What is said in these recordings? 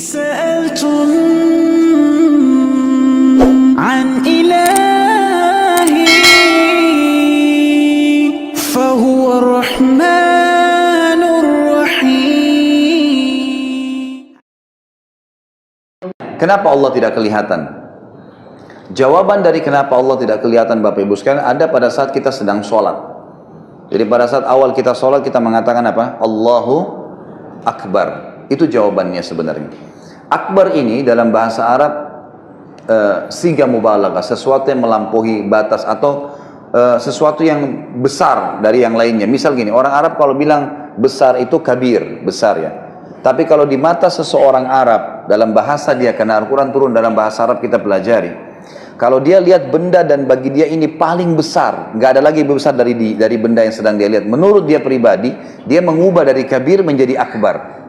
سألتم عن إلهي فهو الرحمن الرحيم. Kenapa Allah tidak kelihatan? Jawaban dari kenapa Allah tidak kelihatan, Bapak Ibu sekalian, ada pada saat kita sedang sholat. Jadi pada saat awal kita sholat, kita mengatakan apa? Allahu Akbar. Itu jawabannya sebenarnya. Akbar ini dalam bahasa Arab siga mubalaghah, sesuatu yang melampaui batas atau sesuatu yang besar dari yang lainnya. Misal gini, orang Arab kalau bilang besar itu kabir, besar ya. Tapi kalau di mata seseorang Arab, dalam bahasa dia, karena Al-Quran turun dalam bahasa Arab kita pelajari, kalau dia lihat benda dan bagi dia ini paling besar, nggak ada lagi lebih besar dari benda yang sedang dia lihat. Menurut dia pribadi, dia mengubah dari kabir menjadi akbar.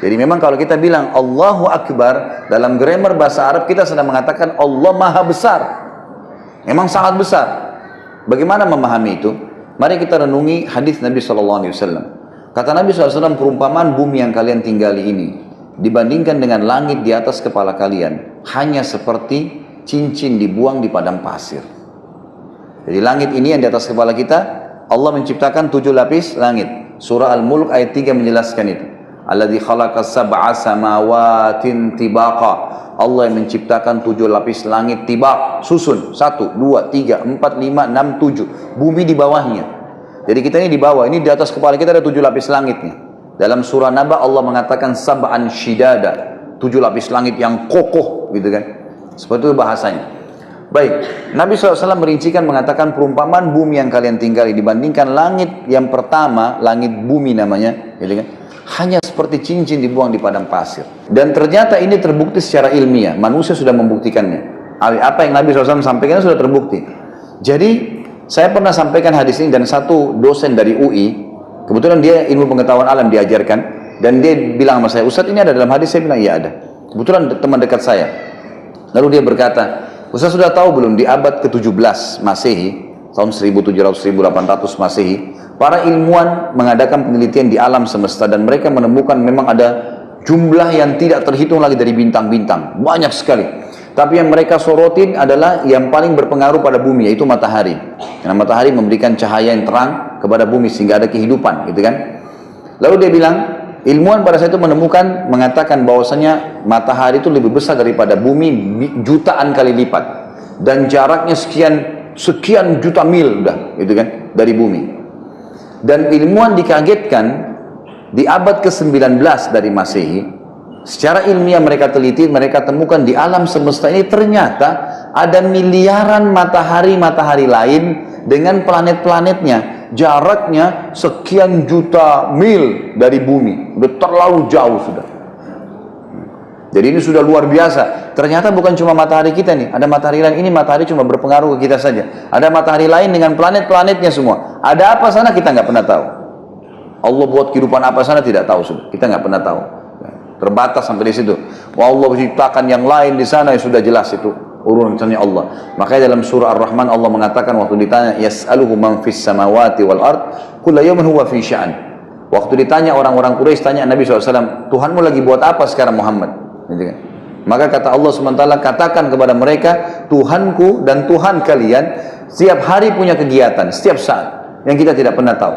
Jadi memang kalau kita bilang Allahu Akbar, dalam grammar bahasa Arab kita sedang mengatakan Allah Maha Besar. Memang sangat besar. Bagaimana memahami itu? Mari kita renungi hadis Nabi SAW. Kata Nabi SAW, perumpamaan bumi yang kalian tinggali ini dibandingkan dengan langit di atas kepala kalian hanya seperti cincin dibuang di padang pasir. Jadi langit ini yang di atas kepala kita, Allah menciptakan 7 lapis langit. Surah Al-Mulk ayat 3 menjelaskan itu. Alladzi khalaqa sab'a samawatin tibaqa. Allah yang menciptakan 7 lapis langit tibaq, susun 1, 2, 3, 4, 5, 6, 7. Bumi di bawahnya. Jadi kita ini di bawah, ini di atas kepala kita ada 7 lapis langitnya. Dalam surah Naba Allah mengatakan sab'an shidada, 7 lapis langit yang kokoh, gitu kan. Seperti itu bahasanya. Baik, Nabi SAW merincikan mengatakan perumpamaan bumi yang kalian tinggali dibandingkan langit yang pertama, langit bumi namanya, gitu kan, hanya seperti cincin dibuang di padang pasir. Dan ternyata ini terbukti secara ilmiah, manusia sudah membuktikannya. Apa yang Nabi SAW sampaikan sudah terbukti. Jadi saya pernah sampaikan hadis ini dan satu dosen dari UI, kebetulan dia ilmu pengetahuan alam diajarkan, dan dia bilang sama saya, Ustaz ini ada dalam hadis? Saya bilang iya ada. Kebetulan teman dekat saya. Lalu dia berkata, Ustaz sudah tahu belum di abad ke-17 Masehi, tahun 1700-1800 Masehi, para ilmuwan mengadakan penelitian di alam semesta dan mereka menemukan memang ada jumlah yang tidak terhitung lagi dari bintang-bintang, banyak sekali. Tapi yang mereka sorotin adalah yang paling berpengaruh pada bumi, yaitu matahari. Karena matahari memberikan cahaya yang terang kepada bumi sehingga ada kehidupan, gitu kan. Lalu dia bilang, ilmuwan pada saat itu mengatakan bahwasanya matahari itu lebih besar daripada bumi jutaan kali lipat dan jaraknya sekian juta mil udah, gitu kan, dari bumi. Dan ilmuwan dikagetkan di abad ke-19 dari Masehi, secara ilmiah mereka teliti, mereka temukan di alam semesta ini ternyata ada miliaran matahari-matahari lain dengan planet-planetnya, jaraknya sekian juta mil dari bumi, udah terlalu jauh sudah. Jadi ini sudah luar biasa. Ternyata bukan cuma matahari kita nih, ada matahari lain. Ini matahari cuma berpengaruh ke kita saja. Ada matahari lain dengan planet-planetnya semua. Ada apa sana kita nggak pernah tahu. Allah buat kehidupan apa sana tidak tahu sudah. Kita nggak pernah tahu. Terbatas sampai di situ. Wah, Allah menciptakan yang lain di sana, ya sudah jelas itu urusannya Allah. Makanya dalam surah Ar-Rahman Allah mengatakan waktu ditanya yas'aluhu man fis samawati wal ard kullu yawmin huwa fi sya'an. Waktu ditanya orang-orang Quraisy tanya Nabi SAW, Tuhanmu lagi buat apa sekarang Muhammad? Gitu kan? Maka kata Allah SWT, katakan kepada mereka, Tuhanku dan Tuhan kalian setiap hari punya kegiatan, setiap saat yang kita tidak pernah tahu.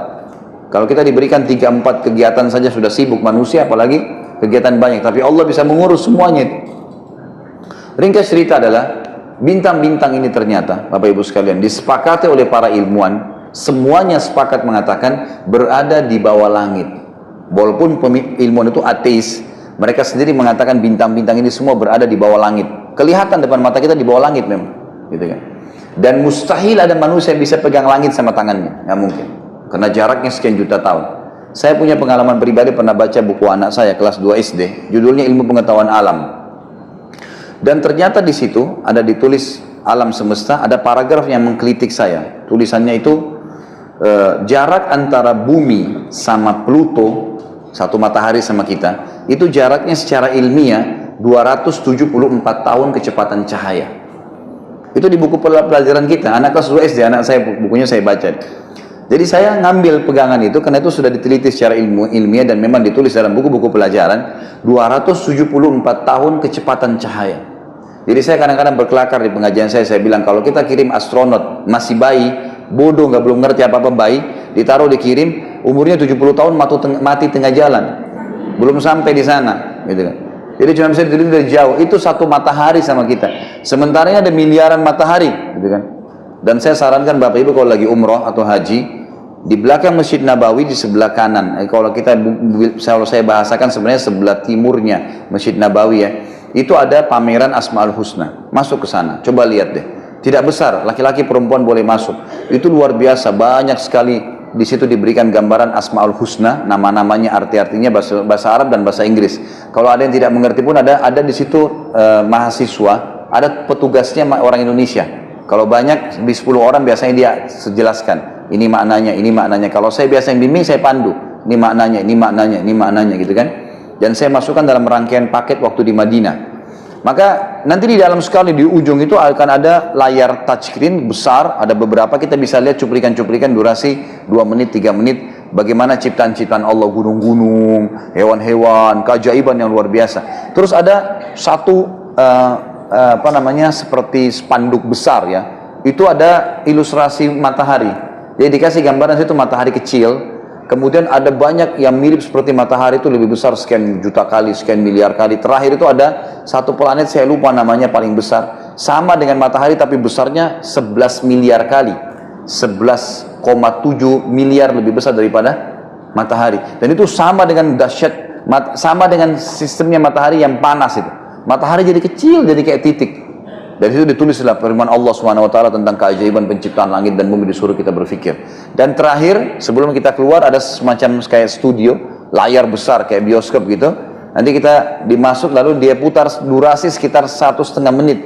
Kalau kita diberikan 3-4 kegiatan saja sudah sibuk manusia, apalagi kegiatan banyak. Tapi Allah bisa mengurus semuanya itu. Ringkas cerita adalah bintang-bintang ini ternyata Bapak Ibu sekalian disepakati oleh para ilmuwan, semuanya sepakat mengatakan berada di bawah langit. Walaupun ilmuwan itu ateis, mereka sendiri mengatakan bintang-bintang ini semua berada di bawah langit. Kelihatan depan mata kita di bawah langit memang, gitu kan. Dan mustahil ada manusia yang bisa pegang langit sama tangannya, nggak mungkin. Karena jaraknya sekian juta tahun. Saya punya pengalaman pribadi, pernah baca buku anak saya kelas 2 SD, judulnya Ilmu Pengetahuan Alam. Dan ternyata di situ ada ditulis alam semesta, ada paragraf yang mengkritik saya. Tulisannya itu jarak antara bumi sama Pluto, satu matahari sama kita, itu jaraknya secara ilmiah 274 tahun kecepatan cahaya. Itu di buku pelajaran kita, anak kelas 2 SD, anak saya, bukunya saya baca. Jadi saya ngambil pegangan itu karena itu sudah diteliti secara ilmiah dan memang ditulis dalam buku-buku pelajaran. 274 tahun kecepatan cahaya. Jadi saya kadang-kadang berkelakar di pengajian saya bilang kalau kita kirim astronot masih bayi, bodoh nggak belum ngerti apa-apa bayi, ditaruh dikirim, umurnya 70 tahun mati tengah jalan, belum sampai di sana, gitu kan. Jadi cuma bisa diteliti dari jauh. Itu satu matahari sama kita. Sementara ini ada miliaran matahari, gitu kan. Dan saya sarankan Bapak Ibu kalau lagi umroh atau haji, di belakang Masjid Nabawi di sebelah kanan. Kalau saya bahasakan sebenarnya sebelah timurnya Masjid Nabawi ya. Itu ada pameran Asmaul Husna. Masuk ke sana, coba lihat deh. Tidak besar, laki-laki perempuan boleh masuk. Itu luar biasa, banyak sekali di situ diberikan gambaran Asmaul Husna, nama-namanya, arti-artinya bahasa Arab dan bahasa Inggris. Kalau ada yang tidak mengerti pun ada di situ mahasiswa, ada petugasnya orang Indonesia. Kalau banyak, di 10 orang biasanya dia sejelaskan, ini maknanya. Kalau saya biasa yang bimbing, saya pandu, ini maknanya, gitu kan. Dan saya masukkan dalam rangkaian paket waktu di Madinah. Maka nanti di dalam sekali di ujung itu akan ada layar touchscreen besar, ada beberapa kita bisa lihat cuplikan-cuplikan durasi 2 menit, 3 menit, bagaimana ciptaan-ciptaan Allah, gunung-gunung, hewan-hewan, keajaiban yang luar biasa. Terus ada satu seperti spanduk besar ya, itu ada ilustrasi matahari. Jadi dikasih gambaran situ matahari kecil, kemudian ada banyak yang mirip seperti matahari itu lebih besar sekian juta kali, sekian miliar kali. Terakhir itu ada satu planet, saya lupa namanya, paling besar, sama dengan matahari tapi besarnya 11 miliar kali, 11,7 miliar lebih besar daripada matahari. Dan itu sama dengan dahsyat, sama dengan sistemnya matahari yang panas itu. Matahari jadi kecil, jadi kayak titik. Dari situ ditulislah firman Allah SWT tentang keajaiban penciptaan langit dan bumi, disuruh kita berpikir. Dan terakhir, sebelum kita keluar ada semacam kayak studio, layar besar kayak bioskop gitu. Nanti kita dimasuk lalu dia putar durasi sekitar 1,5 menit.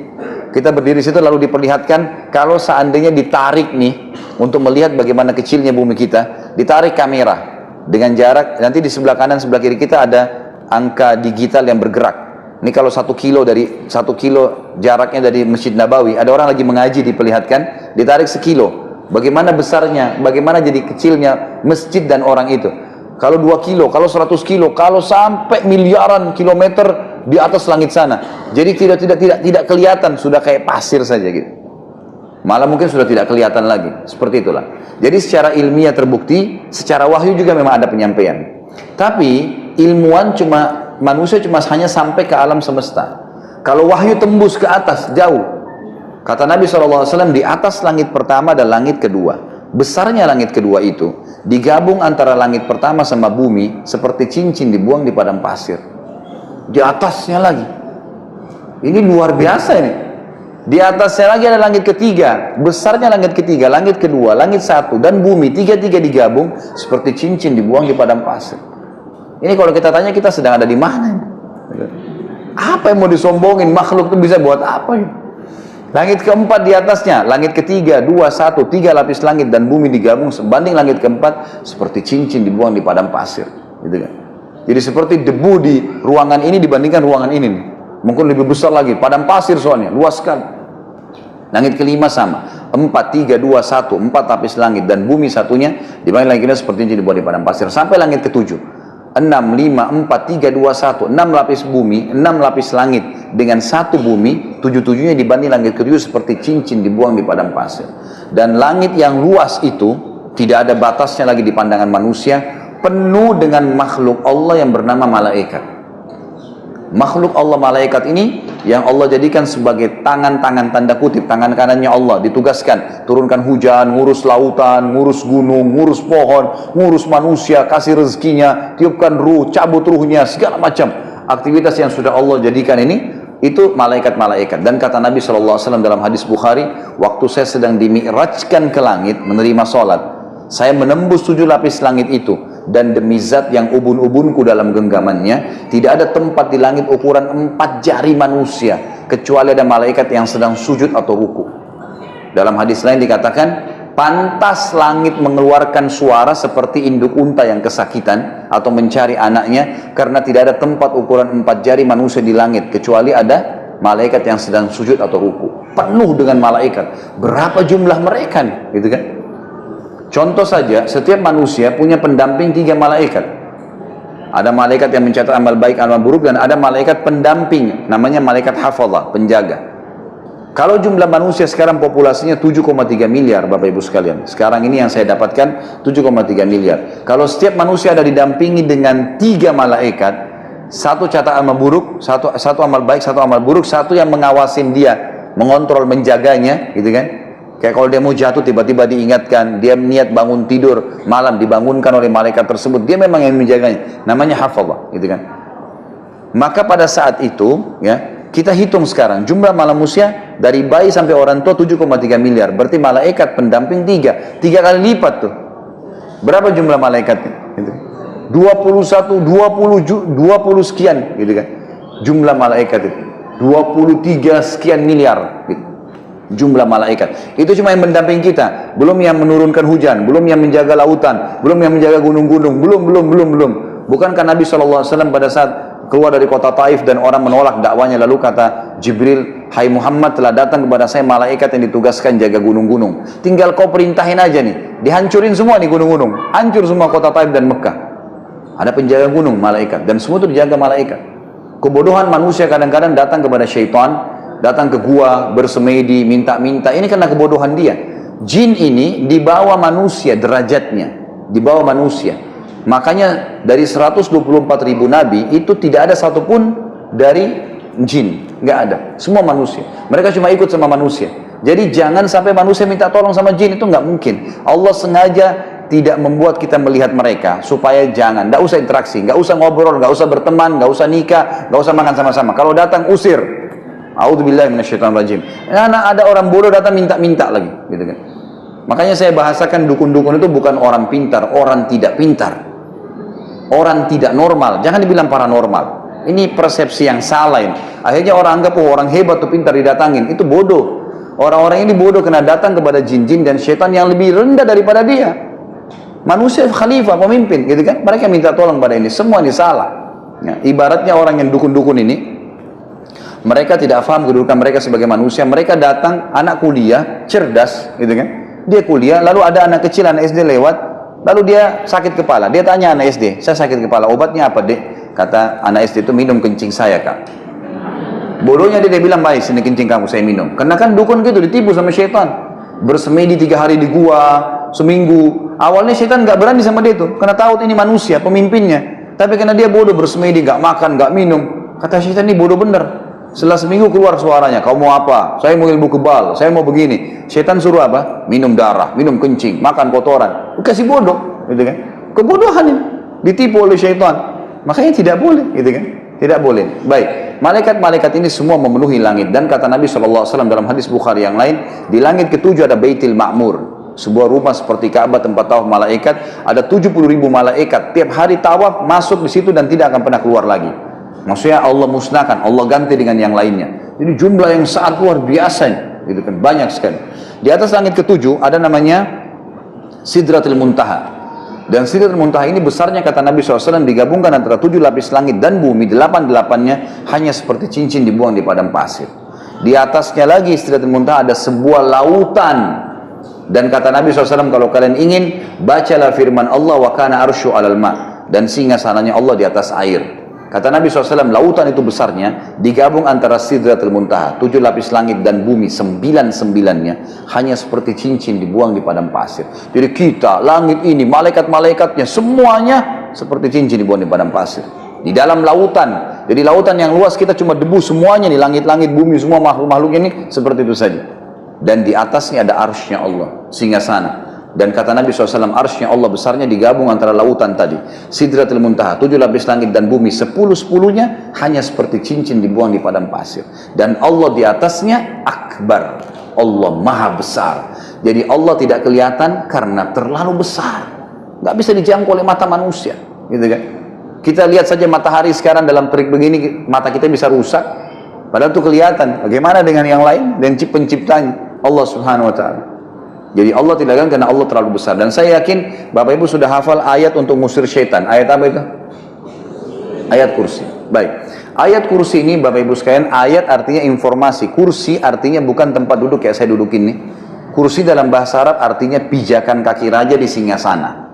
Kita berdiri situ lalu diperlihatkan kalau seandainya ditarik nih untuk melihat bagaimana kecilnya bumi kita, ditarik kamera dengan jarak, nanti di sebelah kanan sebelah kiri kita ada angka digital yang bergerak. Ini kalau 1 kilo jaraknya dari Masjid Nabawi, ada orang lagi mengaji diperlihatkan, ditarik sekilo. Bagaimana besarnya, bagaimana jadi kecilnya masjid dan orang itu. Kalau 2 kilo, kalau 100 kilo, kalau sampai miliaran kilometer di atas langit sana. Jadi tidak kelihatan, sudah kayak pasir saja gitu. Malah mungkin sudah tidak kelihatan lagi. Seperti itulah. Jadi secara ilmiah terbukti, secara wahyu juga memang ada penyampaian. Tapi manusia cuma hanya sampai ke alam semesta. Kalau wahyu tembus ke atas jauh, kata Nabi SAW, di atas langit pertama dan langit kedua. Besarnya langit kedua itu digabung antara langit pertama sama bumi seperti cincin dibuang di padang pasir. Di atasnya lagi, ini luar biasa ini. Di atasnya lagi ada langit ketiga, besarnya langit ketiga, langit kedua, langit satu dan bumi, tiga-tiga digabung seperti cincin dibuang di padang pasir. Ini kalau kita tanya, kita sedang ada di mana? Apa yang mau disombongin? Makhluk itu bisa buat apa? Langit keempat di atasnya, langit ketiga, 2, 1, 3 lapis langit dan bumi digabung sebanding langit keempat seperti cincin dibuang di padang pasir, gitu kan? Jadi seperti debu di ruangan ini dibandingkan ruangan ini nih. Mungkin lebih besar lagi, padang pasir soalnya, luas sekali. Langit kelima sama, 4, 3, 2, 1, 4 lapis langit dan bumi satunya dibanding langit kita seperti cincin dibuang di padang pasir. Sampai langit ketujuh. 6, 5, 4, 3, 2, 1 6 lapis bumi, 6 lapis langit dengan 1 bumi, 7-7-nya dibanding langit ketujuh seperti cincin dibuang di padang pasir. Dan langit yang luas itu tidak ada batasnya lagi di pandangan manusia, penuh dengan makhluk Allah yang bernama malaikat. Makhluk Allah malaikat ini yang Allah jadikan sebagai tangan-tangan tanda kutip, tangan kanannya Allah, ditugaskan turunkan hujan, ngurus lautan, ngurus gunung, ngurus pohon, ngurus manusia, kasih rezekinya, tiupkan ruh, cabut ruhnya, segala macam aktivitas yang sudah Allah jadikan ini, itu malaikat-malaikat. Dan kata Nabi SAW dalam hadis Bukhari, waktu saya sedang dimi'rajkan ke langit menerima sholat, saya menembus 7 lapis langit itu, dan demi zat yang ubun-ubunku dalam genggamannya, tidak ada tempat di langit ukuran 4 jari manusia kecuali ada malaikat yang sedang sujud atau ruku. Dalam hadis lain dikatakan, pantas langit mengeluarkan suara seperti induk unta yang kesakitan atau mencari anaknya, karena tidak ada tempat ukuran 4 jari manusia di langit kecuali ada malaikat yang sedang sujud atau ruku. Penuh dengan malaikat. Berapa jumlah mereka nih, gitu kan? Contoh saja, setiap manusia punya pendamping 3 malaikat. Ada malaikat yang mencatat amal baik, amal buruk, dan ada malaikat pendamping, namanya malaikat hafazah, penjaga. Kalau jumlah manusia sekarang populasinya 7,3 miliar Bapak Ibu sekalian. Sekarang ini yang saya dapatkan 7,3 miliar. Kalau setiap manusia ada didampingi dengan 3 malaikat, satu catat amal buruk, satu amal baik, satu amal buruk, satu yang mengawasin dia, mengontrol, menjaganya, gitu kan. Kayak kalau dia mau jatuh tiba-tiba diingatkan, dia niat bangun tidur malam dibangunkan oleh malaikat tersebut, dia memang yang menjaganya. Namanya hafazah, gitu kan. Maka pada saat itu, ya, kita hitung sekarang jumlah manusia dari bayi sampai orang tua 7,3 miliar. Berarti malaikat pendamping 3 kali lipat tuh. Berapa jumlah malaikatnya? Gitu. 20 sekian, gitu kan? Jumlah malaikat itu 23 sekian miliar. Gitu. Jumlah malaikat itu cuma yang mendamping kita, belum yang menurunkan hujan, belum yang menjaga lautan, belum yang menjaga gunung-gunung, belum. Bukankah Nabi SAW pada saat keluar dari kota Taif dan orang menolak dakwanya, lalu kata Jibril, hai Muhammad, telah datang kepada saya malaikat yang ditugaskan jaga gunung-gunung, tinggal kau perintahin aja nih, dihancurin semua nih gunung-gunung, hancur semua kota Taif dan Mekah. Ada penjaga gunung, malaikat, dan semua itu dijaga malaikat. Kebodohan manusia kadang-kadang datang kepada syaitan, datang ke gua, bersemedi, minta-minta, ini karena kebodohan dia. Jin ini dibawa manusia derajatnya, dibawa manusia. Makanya dari 124 ribu nabi itu tidak ada satupun dari jin, nggak ada, semua manusia. Mereka cuma ikut sama manusia. Jadi jangan sampai manusia minta tolong sama jin, itu nggak mungkin. Allah sengaja tidak membuat kita melihat mereka supaya jangan, nggak usah interaksi, nggak usah ngobrol, nggak usah berteman, nggak usah nikah, nggak usah makan sama-sama. Kalau datang usir. A'udzubillahi minasyaitonirrajim. Nah, ada orang bodoh datang minta-minta lagi, gitu kan. Makanya saya bahasakan dukun-dukun itu bukan orang pintar, orang tidak pintar. Orang tidak normal, jangan dibilang paranormal. Ini persepsi yang salah ini. Akhirnya orang anggap, oh, orang hebat tuh pintar didatangin. Itu bodoh. Orang-orang ini bodoh karena datang kepada jin-jin dan syaitan yang lebih rendah daripada dia. Manusia khalifah, pemimpin, gitu kan. Mereka minta tolong pada ini. Semua ini salah. Ya, ibaratnya orang yang dukun-dukun ini, mereka tidak paham kedudukan mereka sebagai manusia. Mereka datang, anak kuliah, cerdas, gitu kan. Dia kuliah, lalu ada anak kecil, anak SD lewat. Lalu dia sakit kepala, dia tanya anak SD, saya sakit kepala, obatnya apa dek? Kata anak SD itu, minum kencing saya kak. Bodohnya dia bilang, baik sini kencing kamu, saya minum. Karena kan dukun gitu, ditipu sama syaitan. Bersemedi 3 hari di gua, seminggu. Awalnya syaitan gak berani sama dia tuh, karena tahu ini manusia, pemimpinnya. Tapi karena dia bodoh, bersemedi, gak makan, gak minum. Kata syaitan ini bodoh bener. Setelah seminggu keluar suaranya, kau mau apa? Saya mau ilmu kebal, saya mau begini. Syaitan suruh apa? Minum darah, minum kencing, makan kotoran. Kasih bodoh, gitu kan? Kebodohan ini, ditipu oleh syaitan. Makanya tidak boleh, gitu kan? Tidak boleh. Baik, malaikat-malaikat ini semua memenuhi langit. Dan kata Nabi SAW dalam hadis Bukhari yang lain, di langit ke-7 ada Baitul Ma'mur, sebuah rumah seperti Ka'bah tempat tawaf malaikat. Ada 70 ribu malaikat, tiap hari tawaf masuk di situ dan tidak akan pernah keluar lagi. Maksudnya Allah musnahkan, Allah ganti dengan yang lainnya. Jadi jumlah yang sangat luar biasa, gitu kan, banyak sekali. Di atas langit ke-7 ada namanya Sidratul Muntaha. Dan Sidratul Muntaha ini besarnya kata Nabi SAW digabungkan antara 7 lapis langit dan bumi, 8-8-nya hanya seperti cincin dibuang di padang pasir. Di atasnya lagi Sidratul Muntaha ada sebuah lautan. Dan kata Nabi SAW, kalau kalian ingin, bacalah firman Allah, wa kana arsyu alal ma', dan singgasananya Allah di atas air. Kata Nabi SAW, lautan itu besarnya digabung antara Sidratul Muntaha, 7 lapis langit dan bumi, 9-9-nya hanya seperti cincin dibuang di padang pasir. Jadi kita, langit ini, malaikat-malaikatnya, semuanya seperti cincin dibuang di padang pasir. Di dalam lautan, jadi lautan yang luas kita cuma debu semuanya, di langit-langit, bumi, semua makhluk-makhluk ini seperti itu saja. Dan di atasnya ada arsy-Nya Allah, singgasana. Dan kata Nabi SAW, arsy-Nya Allah besarnya digabung antara lautan tadi, Sidratul Muntaha, 7 lapis langit dan bumi, 10-10-nya hanya seperti cincin dibuang di padang pasir. Dan Allah di atasnya akbar, Allah maha besar. Jadi Allah tidak kelihatan karena terlalu besar, nggak bisa dijangkau oleh mata manusia, gitu kan. Kita lihat saja matahari sekarang dalam terik begini, mata kita bisa rusak, padahal itu kelihatan. Bagaimana dengan yang lain, dan penciptanya Allah Subhanahu Wa Taala. Jadi Allah tidak akan, karena Allah terlalu besar. Dan saya yakin Bapak Ibu sudah hafal ayat untuk ngusir syaitan. Ayat apa itu? Ayat kursi. Baik. Ayat kursi ini Bapak Ibu sekalian, ayat artinya informasi. Kursi artinya bukan tempat duduk kayak saya duduk ini. Kursi dalam bahasa Arab artinya pijakan kaki raja di singgasana.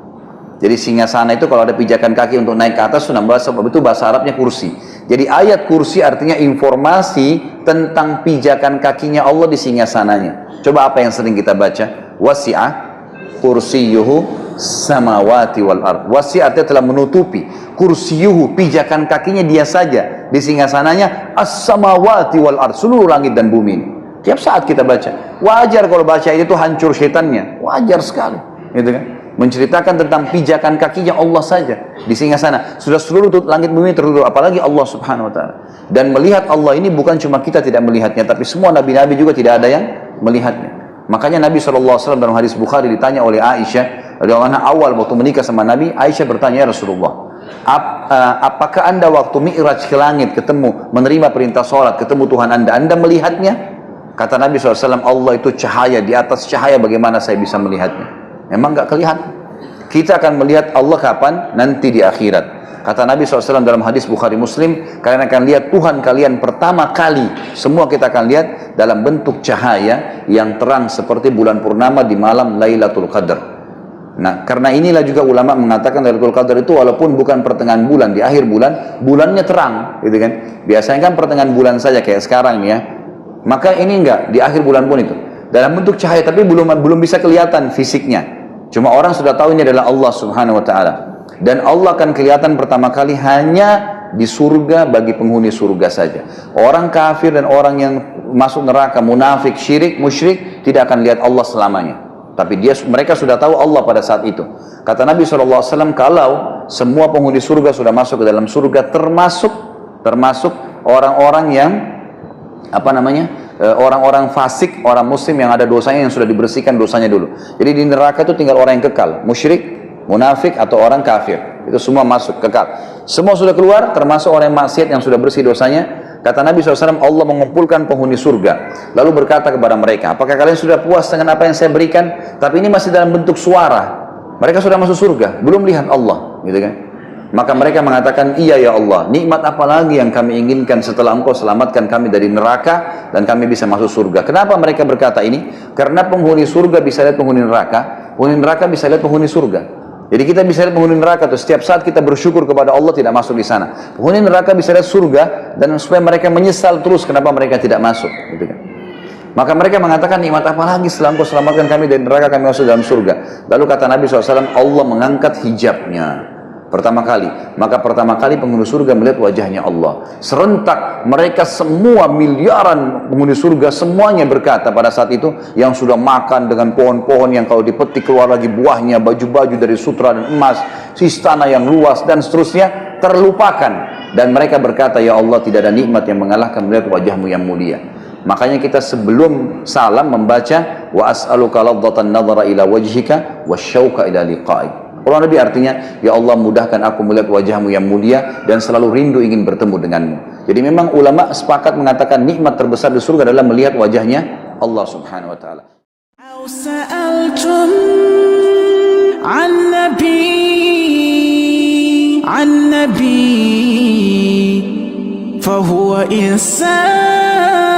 Jadi singgasana itu kalau ada pijakan kaki untuk naik ke atas, itu bahasa Arabnya kursi. Jadi ayat kursi artinya informasi tentang pijakan kakinya Allah di singgasananya. Coba apa yang sering kita baca? Wasi'ah kursiyuhu samawati wal ard. Wasi' artinya telah menutupi. Kursiyuhu, pijakan kakinya dia saja di singgasananya, as-samawati wal ard, seluruh langit dan bumi. Tiap saat kita baca. Wajar kalau baca itu hancur setannya. Wajar sekali, gitu kan? Menceritakan tentang pijakan kakinya Allah saja di singgasana. Sudah seluruh langit bumi tertutup, apalagi Allah Subhanahu wa taala. Dan melihat Allah ini bukan cuma kita tidak melihatnya, tapi semua nabi-nabi juga tidak ada yang melihatnya. Makanya Nabi SAW dalam hadis Bukhari ditanya oleh Aisyah, awal waktu menikah sama Nabi, Aisyah bertanya, "Ya Rasulullah, apakah anda waktu mi'raj ke langit ketemu, menerima perintah sholat, ketemu Tuhan anda melihatnya?" Kata Nabi SAW, "Allah itu cahaya, di atas cahaya bagaimana saya bisa melihatnya?" Memang nggak kelihatan. Kita akan melihat Allah kapan? Nanti di akhirat. Kata Nabi SAW dalam hadis Bukhari Muslim, kalian akan lihat Tuhan kalian pertama kali. Semua kita akan lihat dalam bentuk cahaya yang terang seperti bulan purnama di malam Lailatul Qadar. Nah, karena inilah juga ulama mengatakan Lailatul Qadar itu walaupun bukan pertengahan bulan, di akhir bulan, bulannya terang, gitu kan? Biasanya kan pertengahan bulan saja kayak sekarang ya. Maka ini enggak, di akhir bulan pun itu. Dalam bentuk cahaya, tapi belum bisa kelihatan fisiknya. Cuma orang sudah tahu ini adalah Allah Subhanahu wa taala. Dan Allah akan kelihatan pertama kali hanya di surga bagi penghuni surga saja. Orang kafir dan orang yang masuk neraka, munafik, syirik, musyrik tidak akan lihat Allah selamanya. Tapi mereka sudah tahu Allah pada saat itu. Kata Nabi SAW, kalau semua penghuni surga sudah masuk ke dalam surga, termasuk orang-orang yang orang-orang fasik, orang muslim yang ada dosanya, yang sudah dibersihkan dosanya dulu. Jadi di neraka itu tinggal orang yang kekal, musyrik, munafik, atau orang kafir. Itu semua masuk, kekal. Semua sudah keluar, termasuk orang yang maksiat yang sudah bersih dosanya. Kata Nabi SAW, Allah mengumpulkan penghuni surga, lalu berkata kepada mereka, apakah kalian sudah puas dengan apa yang saya berikan? Tapi ini masih dalam bentuk suara. Mereka sudah masuk surga, belum lihat Allah, gitu kan? Maka mereka mengatakan, iya ya Allah, nikmat apa lagi yang kami inginkan setelah engkau selamatkan kami dari neraka dan kami bisa masuk surga. Kenapa mereka berkata ini? Karena penghuni surga bisa lihat penghuni neraka bisa lihat penghuni surga. Jadi kita bisa lihat penghuni neraka tuh, setiap saat kita bersyukur kepada Allah tidak masuk di sana. Penghuni neraka bisa lihat surga, dan supaya mereka menyesal terus kenapa mereka tidak masuk, gitu kan. Maka mereka mengatakan, nikmat apa lagi setelah engkau selamatkan kami dari neraka, kami masuk dalam surga. Lalu kata Nabi SAW, Allah mengangkat hijabnya pertama kali. Maka pertama kali penghuni surga melihat wajahnya Allah. Serentak mereka semua, miliaran penghuni surga semuanya berkata pada saat itu, yang sudah makan dengan pohon-pohon yang kalau dipetik keluar lagi buahnya, baju-baju dari sutra dan emas, istana yang luas dan seterusnya, terlupakan. Dan mereka berkata, ya Allah, tidak ada nikmat yang mengalahkan melihat wajahmu yang mulia. Makanya kita sebelum salam membaca, wa as'aluka ladzatan nadhara ila wajhika wasyauqa ila liqa'ik. Kalau Nabi artinya, ya Allah mudahkan aku melihat wajahmu yang mulia dan selalu rindu ingin bertemu denganmu. Jadi memang ulama sepakat mengatakan nikmat terbesar di surga adalah melihat wajahnya Allah Subhanahu wa taala. عن نبي فهو إنسان